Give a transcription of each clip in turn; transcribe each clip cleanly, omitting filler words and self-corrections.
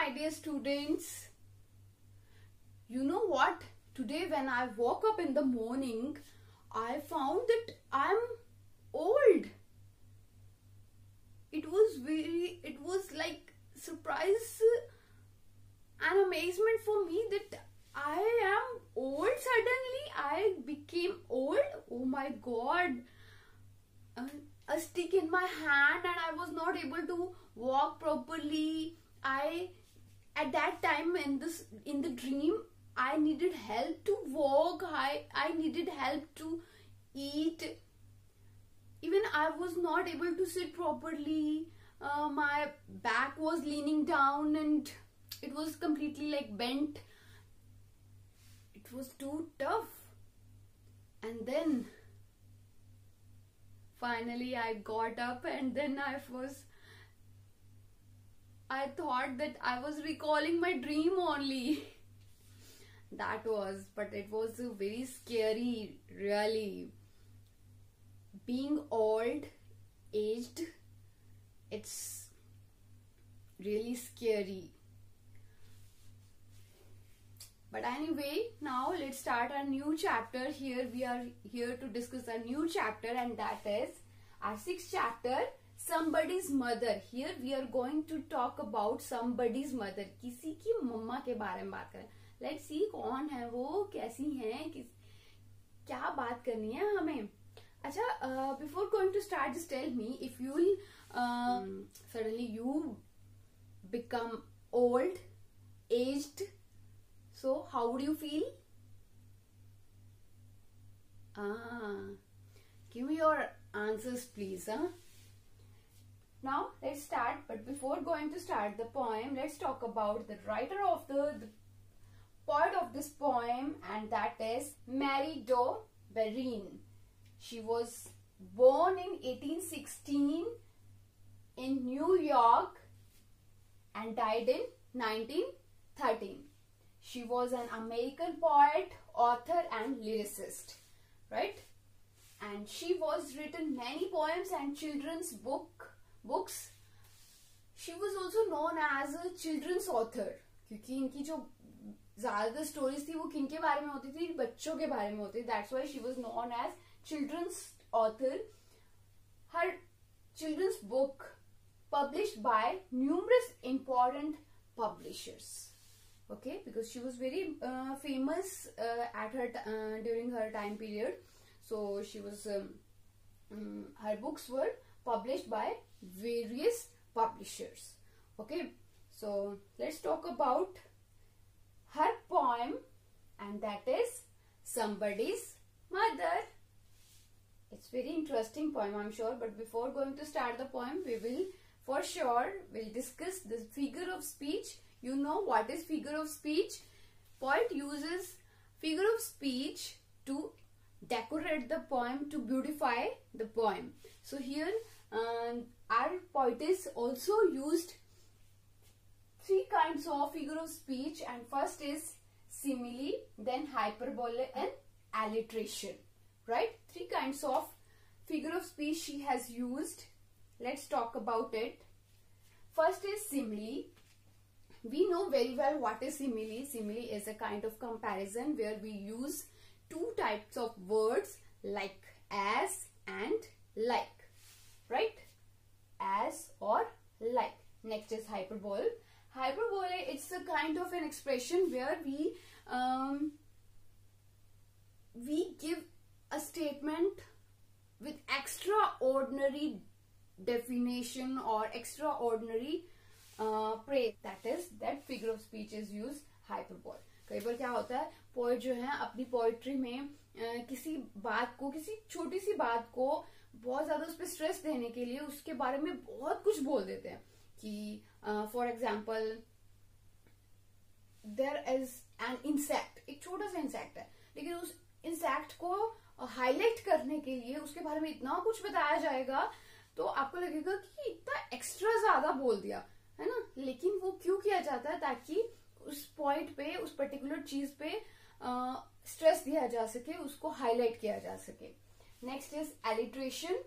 my dear students. You know what? Today when I woke up in the morning, I found that I'm old. It was like surprise and amazement for me that I am old. Suddenly I became old. Oh my God. A stick in my hand and I was not able to walk properly. At that time in the dream, I needed help to walk. I needed help to eat. Even I was not able to sit properly. My back was leaning down and it was completely like bent. It was too tough. And then finally I got up, and then I thought that I was recalling my dream only. But it was very scary, really. Being old, aged, it's really scary. But anyway, now let's start a new chapter. Here we are here to discuss a new chapter, and that is our sixth chapter, Somebody's Mother. Here we are going to talk about somebody's mother. किसी की मम्मा के बारे में बात करें. Let's see कौन है वो, कैसी हैं, क्या बात करनी है हमें. अच्छा, before going to start, just tell me if you'll suddenly you become old, aged. So how would you feel? Give me your answers, please. Now let's start. But before going to start the poem, let's talk about the writer of the poet of this poem, and that is Mary Do Berrien. She was born in 1816 in New York and died in 1913. She was an American poet, author and lyricist, right? And she was written many poems and children's books. She was also known as a children's author, क्योंकि इनकी जो ज़्यादातर stories थी वो किन के बारे में होती थी, बच्चों के बारे में होती थी. That's why she was known as children's author. Her children's book published by numerous important publishers. Okay, because she was very famous at her during her time period. So she was her books were published by various publishers. Okay, so let's talk about her poem, and that is Somebody's Mother. It's very interesting poem, I'm sure. But before going to start the poem, we will discuss the figure of speech. You know what is figure of speech? Poet uses figure of speech to decorate the poem, to beautify the poem. So here our poetess also used three kinds of figure of speech, and first is simile, then hyperbole and alliteration, right? Three kinds of figure of speech she has used. Let's talk about it. First is simile. We know very well what is simile. Simile is a kind of comparison where we use two types of words like as and like, right? As or like. Next is hyperbole. Hyperbole, it's a kind of an expression where we give a statement with extraordinary definition or extraordinary praise. That figure of speech is used, hyperbole. कई बार क्या होता है, poet जो है अपनी poetry में किसी बात को, किसी छोटी सी बात को बहुत ज्यादा उस पर स्ट्रेस देने के लिए उसके बारे में बहुत कुछ बोल देते हैं. कि for example there is an insect, एक छोटा सा इंसेक्ट है, लेकिन उस इंसेक्ट को हाईलाइट करने के लिए उसके बारे में इतना कुछ बताया जाएगा तो आपको लगेगा कि इतना एक्स्ट्रा ज्यादा बोल दिया है ना. लेकिन वो क्यों किया जाता है? ताकि उस पॉइंट पे, उस पर्टिकुलर चीज पे स्ट्रेस दिया जा सके, उसको हाईलाइट किया जा सके. Next is alliteration.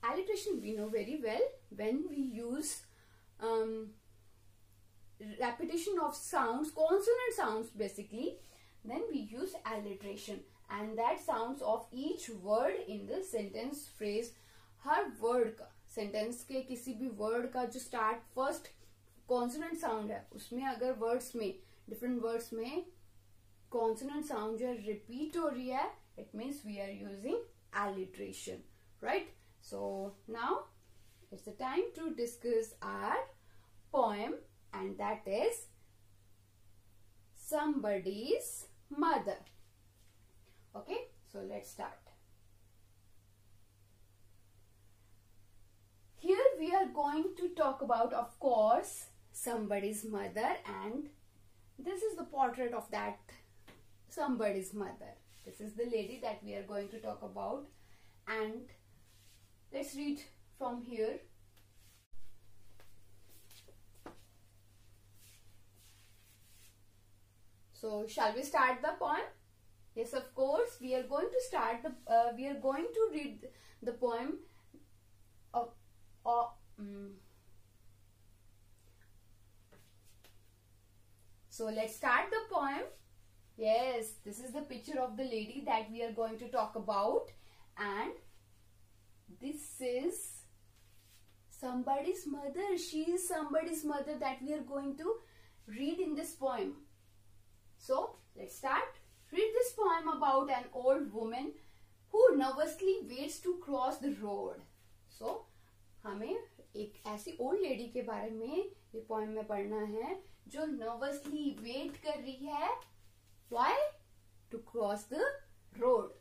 Alliteration we know very well when we use repetition of sounds, consonant sounds basically, then we use alliteration, and that sounds of each word in the sentence phrase. Her word का, sentence के किसी भी word का जो start first consonant sound है, उसमें अगर words में, different words में consonant sound जो repeat हो रही है, it means we are using alliteration, right? So now it's the time to discuss our poem, and that is Somebody's Mother. Okay, so let's start. Here we are going to talk about, of course, somebody's mother, and this is the portrait of that somebody's mother. This is the lady that we are going to talk about, and let's read from here. So shall we start the poem? Yes, of course. We are going to start the. We are going to read the poem. So let's start the poem. Yes, this is the picture of the lady that we are going to talk about, and this is somebody's mother. She is somebody's mother that we are going to read in this poem. So let's start. Read this poem about an old woman who nervously waits to cross the road. So हमें एक ऐसी old lady के बारे में ये poem में पढ़ना है जो nervously wait कर रही है. Why? To cross the road.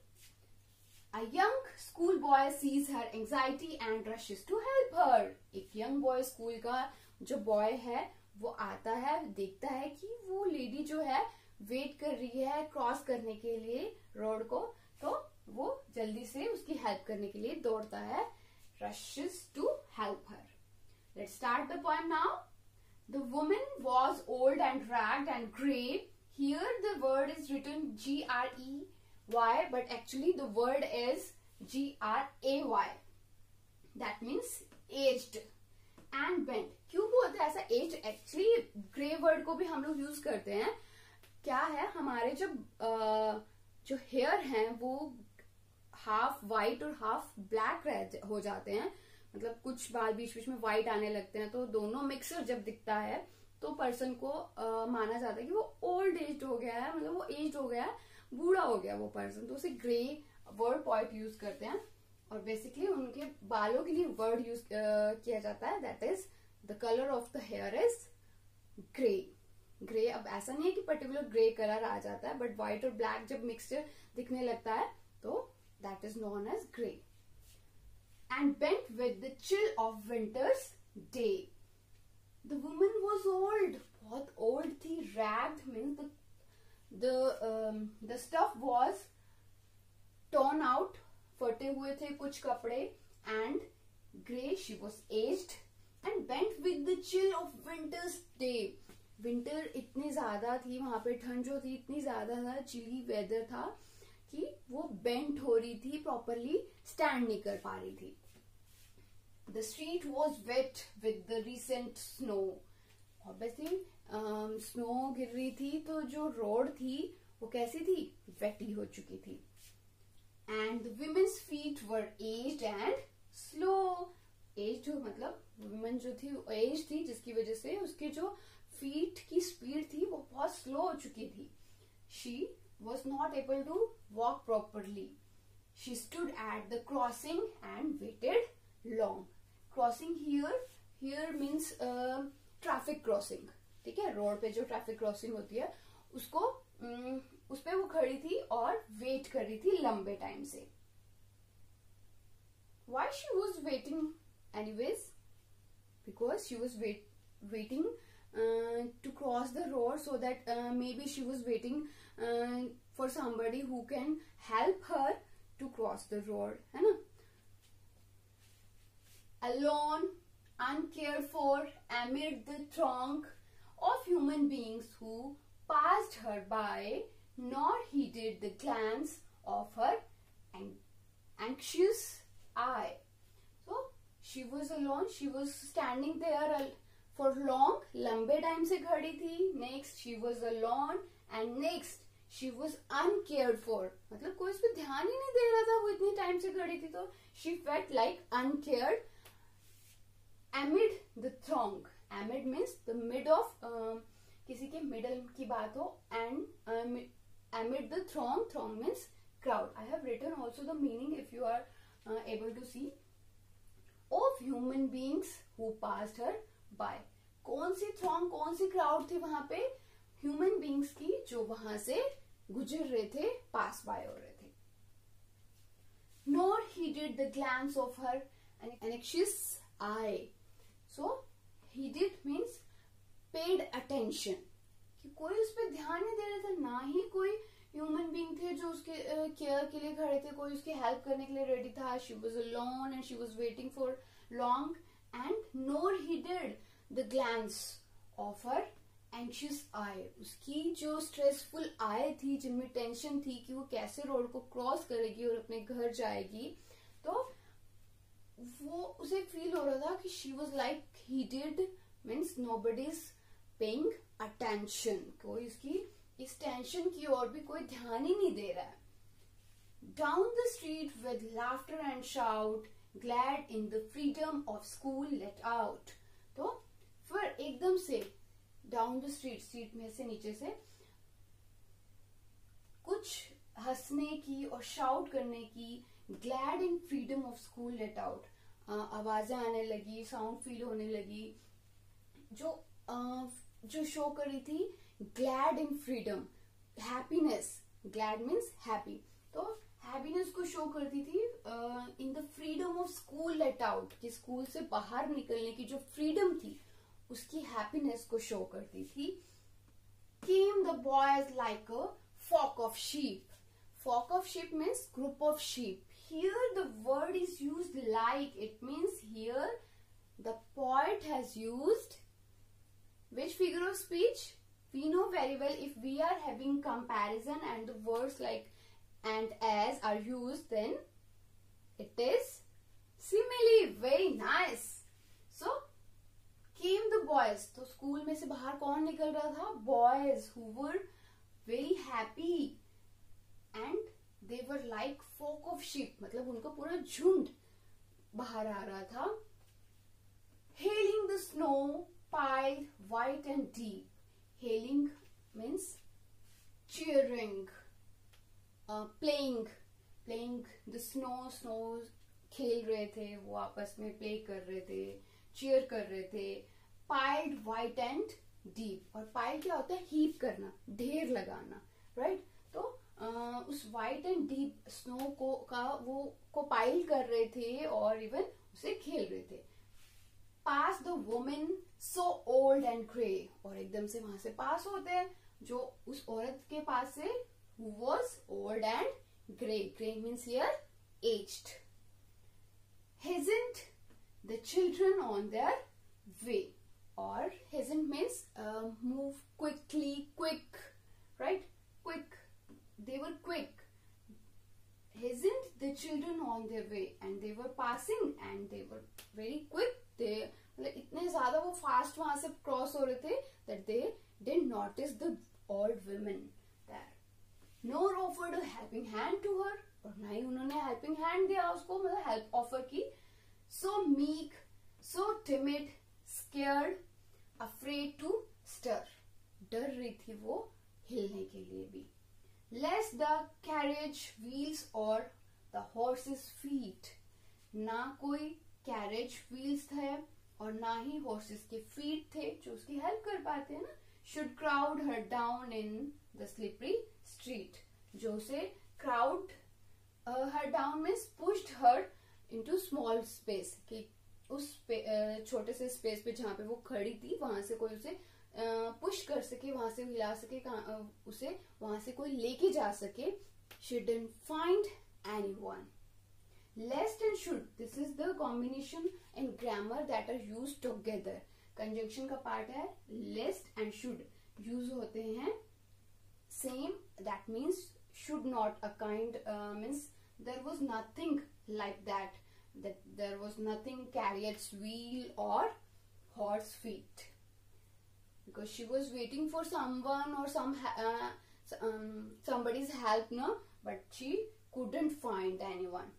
A young schoolboy sees her anxiety and rushes to help her. एक young boy school का जो boy है वो आता है, देखता है कि वो lady जो है वेट कर रही है क्रॉस करने के लिए रोड को, तो वो जल्दी से उसकी हेल्प करने के लिए दौड़ता है. Rushes to help her. Let's start the poem now. The woman was old and ragged and grey. Here the word is written G-R-E-Y, but actually the word is G-R-A-Y. That means aged and bent. क्यों बोलते हैं ऐसा aged? Actually grey word को भी हम लोग use करते हैं. क्या है, हमारे जो हेयर हैं वो हाफ वाइट और हाफ ब्लैक हो जाते हैं. मतलब कुछ बार बीच बीच में वाइट आने लगते हैं, तो दोनों मिक्सर जब दिखता है तो पर्सन को माना जाता है कि वो ओल्ड एज हो गया है, मतलब वो एज हो गया है, बूढ़ा हो गया वो पर्सन. तो उसे ग्रे वर्ड पॉइंट यूज करते हैं, और बेसिकली उनके बालों के लिए वर्ड यूज किया जाता है. That is the colour of the here is grey. Grey अब ऐसा नहीं है कि पर्टिकुलर ग्रे कलर आ जाता है, बट व्हाइट और ब्लैक जब मिक्सचर दिखने लगता है तो that is known as grey. And bent with the chill of winter's day. The woman was old, बहुत ओल्ड थी. Ragged means the stuff was torn out, फटे हुए थे कुछ कपड़े. And grey, she was aged. And bent with the chill of winter's day. Winter इतनी ज्यादा थी, वहां पे ठंड जो थी इतनी ज्यादा था, चिली वेदर था कि वो बेंट हो रही थी, प्रॉपरली स्टैंड नहीं कर पा रही थी. The street was wet with the recent snow. Obviously snow गिर रही थी, तो जो रोड थी वो कैसी थी, वेटी हो चुकी थी. And the women's feet were aged and slow. Aged मतलब वुमेन जो थी एज थी, जिसकी वजह से उसके जो फीट की स्पीड थी वो बहुत स्लो हो चुकी थी. She was not able to walk properly. She stood at the crossing and waited long. Crossing here means traffic crossing. ठीक है, रोड पे जो ट्रैफिक क्रॉसिंग होती है उसको उस पे वो खड़ी थी और वेट कर रही थी लंबे टाइम से. Why she was waiting anyways? Because she was waiting to cross the road, so that maybe she was waiting for somebody who can help her to cross the road, है ना. Alone, uncared for, amid the throng of human beings who passed her by, nor heeded the glance of her anxious eye. So she was alone. She was standing there for long, लंबे time से खड़ी थी. Next she was alone and next she was uncared for, मतलब कोई उस पर ध्यान ही नहीं दे रहा था, वो इतनी टाइम से खड़ी थी. तो she felt like uncared. एमिड the throng, एमिड means the mid of, किसी के मिडल की बात हो. And amid the throng, throng means crowd. I have written also the meaning if you are able to see. Of human beings who passed her by. कौन सी throng, कौन सी crowd थी वहां पे? Human beings की जो वहां से गुजर रहे थे, pass by हो रहे थे. Nor heeded the glance of her anxious eye. So heeded means paid attention. कि कोई उस पर ध्यान नहीं दे रहा था, ना ही कोई ह्यूमन बीइंग थे जो उसके केयर के लिए खड़े थे, कोई उसकी हेल्प करने के लिए रेडी था. She was alone and she was waiting for long. And nor he did the glance of her anxious eye, उसकी जो स्ट्रेसफुल आई थी, जिनमें टेंशन थी कि वो कैसे रोड को क्रॉस करेगी और अपने घर जाएगी, तो वो उसे फील हो रहा था कि she was like he did means nobody is paying attention, कोई इसकी इस टेंशन की ओर भी कोई ध्यान ही नहीं दे रहा है. Down the street with laughter and shout, glad in the freedom of school let out. तो फिर एकदम से डाउन द स्ट्रीट, स्ट्रीट में से नीचे से कुछ हंसने की और शाउट करने की. Glad in freedom of school let out, आवाजें आने लगी, साउंड फील होने लगी, जो शो कर रही थी ग्लैड इन freedom, happiness. Glad means happy, तो हैप्पीनेस को शो करती थी in the freedom of school let out, कि स्कूल से बाहर निकलने की जो फ्रीडम थी उसकी हैप्पीनेस को शो करती थी. Came the boys like a flock of sheep. Flock of sheep means group of sheep. Here the word is used like, it means here the poet has used which figure of speech? We know very well if we are having comparison and the words like and as are used, then it is simile. Very nice. So came the boys. तो school में से बाहर कौन निकल रहा था? Boys who were very happy and they were like flock of sheep, मतलब उनका पूरा झुंड बाहर आ रहा था. Hailing the snow piled white and deep. Hailing means cheering, playing the snow खेल रहे थे, वो आपस में प्ले कर रहे थे, cheer कर रहे थे. piled white and deep, और pile क्या होता है? heap करना, ढेर लगाना, right? तो उस white and deep snow को पाइल कर रहे थे और इवन उसे खेल रहे थे. Past the women so old and grey, और एकदम से वहां से पास होते हैं जो उस औरत के पास से who was old and gray. Gray means here aged. Hastened the children on their way, or hastened means move quickly, quick, right? Quick. They were quick. Hastened the children on their way, and they were passing, and they were very quick. they मतलब इतने ज्यादा वो fast वहां से cross हो रहे थे that they didn't notice the old women there. Nor offered a helping hand to her, और ना ही उन्होंने helping hand दिया उसको, मतलब help offer की. So meek, so timid, scared, afraid to stir, डर रही थी वो हिलने के लिए भी. Lest the carriage wheels or the horse's feet, ना कोई कैरेज व्हील्स थे और ना ही हॉर्सेस के फीट थे जो उसकी हेल्प कर पाते हैं ना. Should crowd her down in the slippery street, जो उसे crowd her down means pushed her into small space, कि उस छोटे से स्पेस पे जहां पे वो खड़ी थी वहां से कोई उसे पुश कर सके, वहां से हिला सके, उसे वहां से कोई लेके जा सके. She didn't find anyone. Lest and should, this is the combination in grammar that are used together. Conjunction का part है lest and should, use होते हैं same. That means should not, a kind means there was nothing like that there was nothing carriage wheel or horse feet because she was waiting for someone or somebody's help, no, but she couldn't find anyone.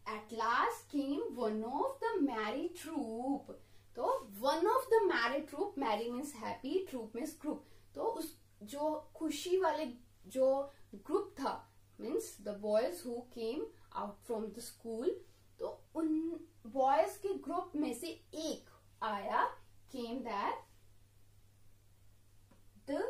At last came one of the merry troop. तो one of the merry troop, merry means happy, troop means group. तो उस जो खुशी वाले जो group था, means the boys who came out from the school, तो उन बॉयज के ग्रुप में से एक आया, came there, the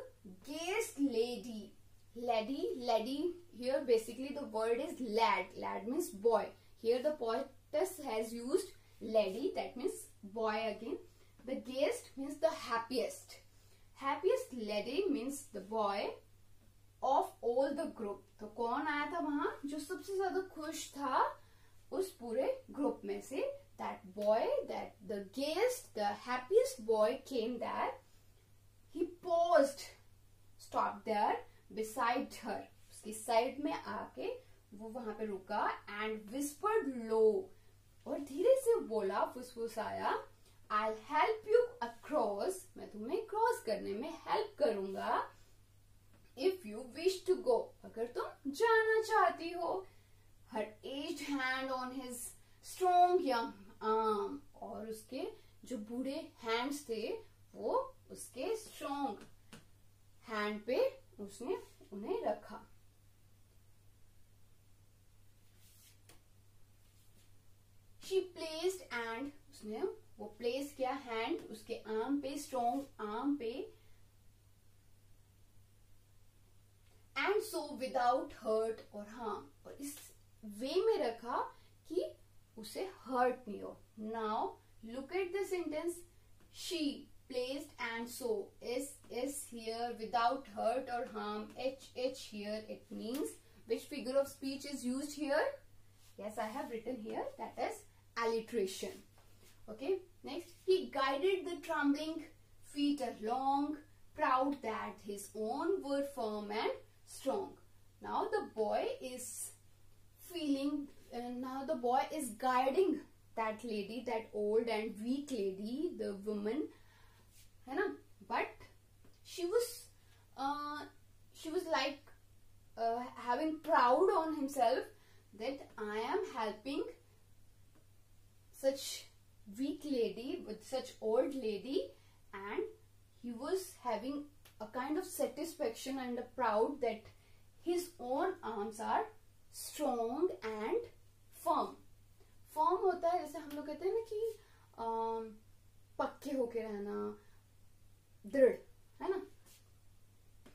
gayest lady. Lady, here basically the word is lad. Lad means boy. Here the poetess has used lady, that means boy again. The gayest means the happiest. Happiest lady means the boy of all the group. तो कौन आया था वहां जो सबसे ज्यादा खुश था उस पूरे ग्रुप में से? That boy, that the gayest, the happiest boy came there. He paused, stopped there beside her. उसकी साइड में आके वो वहां पे रुका and whispered low, और धीरे से बोला, फुसफुसाया, I'll help you across. मैं तुम्हें क्रॉस करने में हेल्प करूंगा. If you wish to go, अगर तुम जाना चाहती हो. Her aged hand on his strong young arm, और उसके जो बूढ़े हैंड्स थे वो उसके स्ट्रॉन्ग हैंड पे उसने उन्हें रखा. She placed and उसने वो प्लेस किया हैंड उसके आर्म पे, स्ट्रॉन्ग आर्म पे, एंड सो विदाउट हर्ट और हार्म, और इस वे में रखा कि उसे हर्ट नहीं हो. Now look at the sentence. She placed and so, is here, without hurt or harm, h here. It means which figure of speech is used here? Yes, I have written here, that is alliteration. Okay, next, he guided the trembling feet along, proud that his own were firm and strong. Now the boy is feeling, now the boy is guiding that lady, that old and weak lady, the woman, है ना, but she was like having proud on himself that I am helping such weak lady with such old lady, and he was having a kind of satisfaction and a proud that his own arms are strong and firm. Firm होता है जैसे हम लोग कहते हैं ना कि पक्के होके रहना, दृढ़, है ना.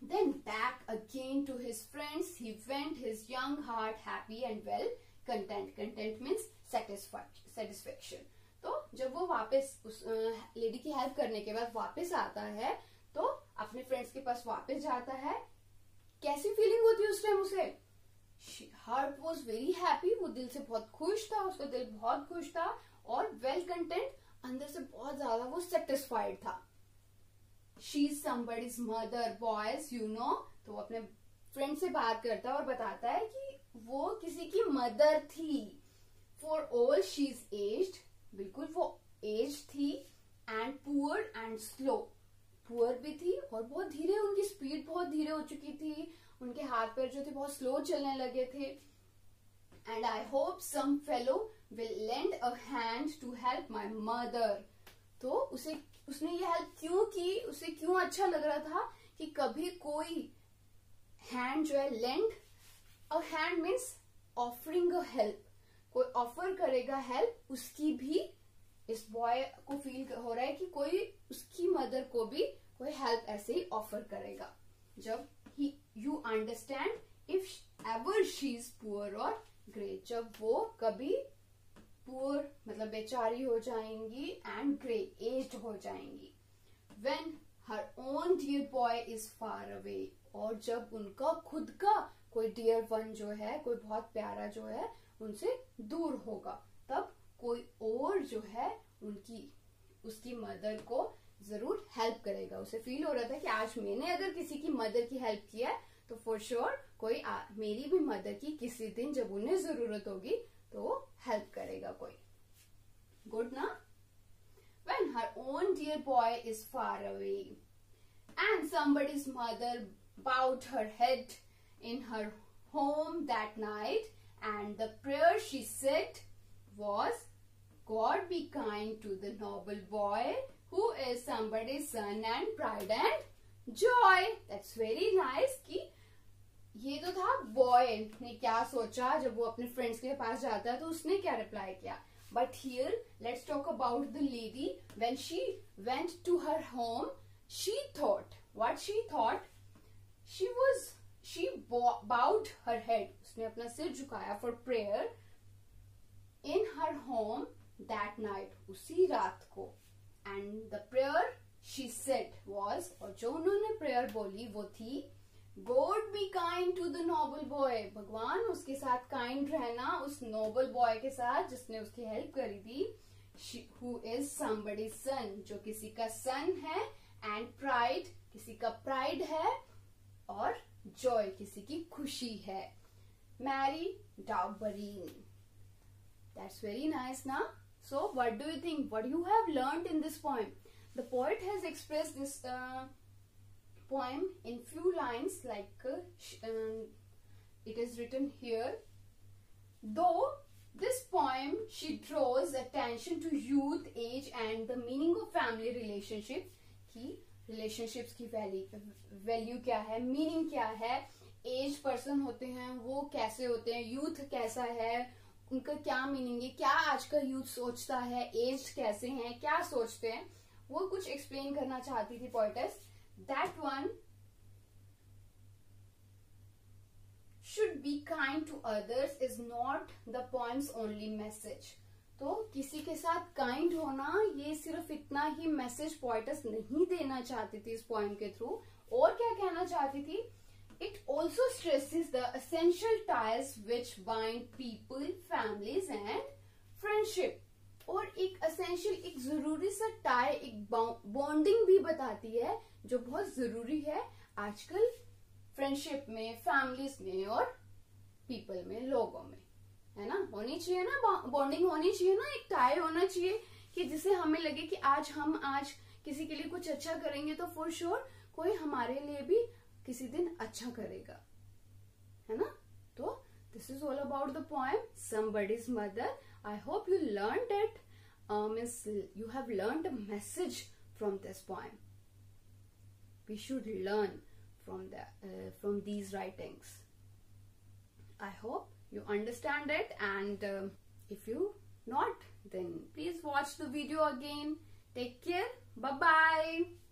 Then back again to his friends he went, his young heart happy and well content. Content means satisfaction. तो जब वो वापस उस लेडी की हेल्प करने के बाद वापस आता है तो अपने फ्रेंड्स के पास वापस जाता है. कैसी फीलिंग होती है उस टाइम उसे? हार्ट वॉज वेरी हैप्पी, वो दिल से बहुत खुश था, उसका दिल बहुत खुश था, और वेल कंटेंट, अंदर से बहुत ज्यादा वो सेटिस्फाइड था. She is somebody's mother, boys, you know. तो वो अपने फ्रेंड से बात करता है और बताता है कि वो किसी की मदर थी. For all she is aged, बिल्कुल वो एज थी, and poor and slow, poor भी थी और बहुत धीरे, उनकी स्पीड बहुत धीरे हो चुकी थी, उनके हाथ पैर जो थे बहुत स्लो चलने लगे थे. And I hope some fellow will lend a hand to help my mother. तो उसने ये हेल्प क्यों की, उसे क्यों अच्छा लग रहा था कि कभी कोई हैंड जो है, lend a hand means offering a help, कोई ऑफर करेगा हेल्प, उसकी भी इस बॉय को फील हो रहा है कि कोई उसकी मदर को भी कोई हेल्प ऐसे ही ऑफर करेगा. जब you understand if ever she is poor और ग्रेट, जब वो कभी पुअर मतलब बेचारी हो जाएंगी एंड ग्रे एज्ड हो जाएंगी. When her own dear boy is far away, और जब उनका खुद का कोई डियर वन जो है, कोई बहुत प्यारा जो है, उनसे दूर होगा, तब कोई और जो है उसकी मदर को जरूर हेल्प करेगा. उसे फील हो रहा था कि आज मैंने अगर किसी की मदर की हेल्प किया है तो फॉर श्योर कोई मेरी भी मदर की किसी दिन जब उन्हें जरूरत होगी तो हेल्प करेगा कोई. गुड ना. when her own dear boy is far away. And somebody's mother bowed her head in her home that night, and the prayer she said was, God be kind to the noble boy who is somebody's son and pride and joy. That's very nice कि ये तो था boy ने क्या सोचा जब वो अपने फ्रेंड्स के पास जाता है तो उसने क्या रिप्लाई किया. But here let's talk about the lady. When she went to her home, she thought, what she thought, she bowed her head. उसने अपना सिर झुकाया for prayer in her home that night, उसी रात को. And the prayer she said was, और जो उन्होंने prayer बोली वो थी, God be kind to the noble boy. भगवान उसके साथ kind रहना, उस noble boy के साथ जिसने उसकी help करी थी, who is somebody's son, जो किसी का son है, and pride, किसी का pride है, और joy, किसी की खुशी है. Mary Dowberine. That's very nice, na? So, what do you think? What you have learned in this poem? The poet has expressed this poem in few lines, like it is written here. Though this poem, she draws attention to youth, age, and the meaning of family relationship. कि relationships की value क्या है, meaning क्या है, age person होते हैं वो कैसे होते हैं, youth कैसा है, उनका क्या मीनिंग है, क्या आज का यूथ सोचता है, एज कैसे हैं, क्या सोचते हैं, वो कुछ एक्सप्लेन करना चाहती थी poetess. That one should be kind to others is not the poem's only message. तो किसी के साथ काइंड होना ये सिर्फ इतना ही मैसेज पोएटेस नहीं देना चाहती थी इस पोएम के थ्रू. और क्या कहना चाहती थी? It also stresses the essential ties which bind people, families and friendship. और एक essential, एक जरूरी सा tie, एक bonding भी बताती है जो बहुत जरूरी है आजकल फ्रेंडशिप में, फैमिलीज में और पीपल में, लोगों में, है ना. होनी चाहिए ना, बॉन्डिंग होनी चाहिए ना, एक टाई होना चाहिए कि जिससे हमें लगे कि आज किसी के लिए कुछ अच्छा करेंगे तो फॉर श्योर कोई हमारे लिए भी किसी दिन अच्छा करेगा, है ना. तो this is all about the poem somebody's mother. I hope you learned it, means you have learned a message from this poem. We should learn from these writings. I hope you understand it, and if you not, then please watch the video again. Take care. Bye bye.